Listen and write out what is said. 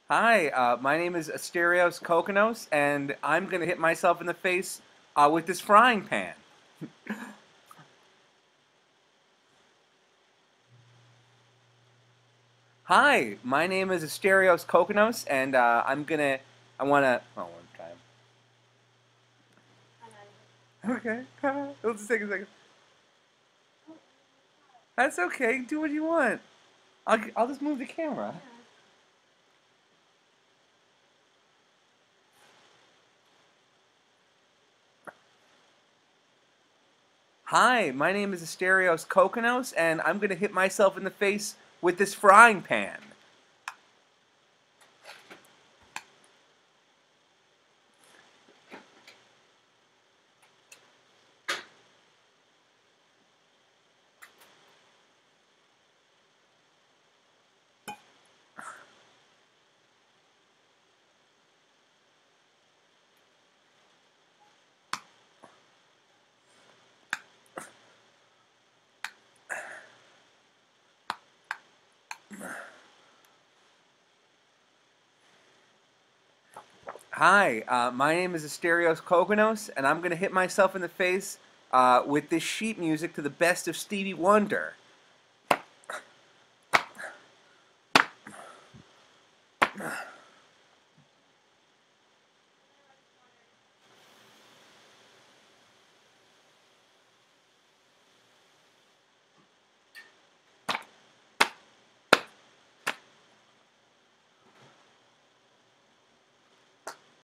Hi, my name is Asterios and I'm going to hit myself in the face with this frying pan. Hi, my name is Asterios and I want to, oh, one time. Okay, it'll just take a second. That's okay, do what you want. I'll just move the camera. Hi, my name is Asterios and I'm going to hit myself in the face with this frying pan. Hi, my name is Asterios and I'm going to hit myself in the face with this sheet music to the best of Stevie Wonder.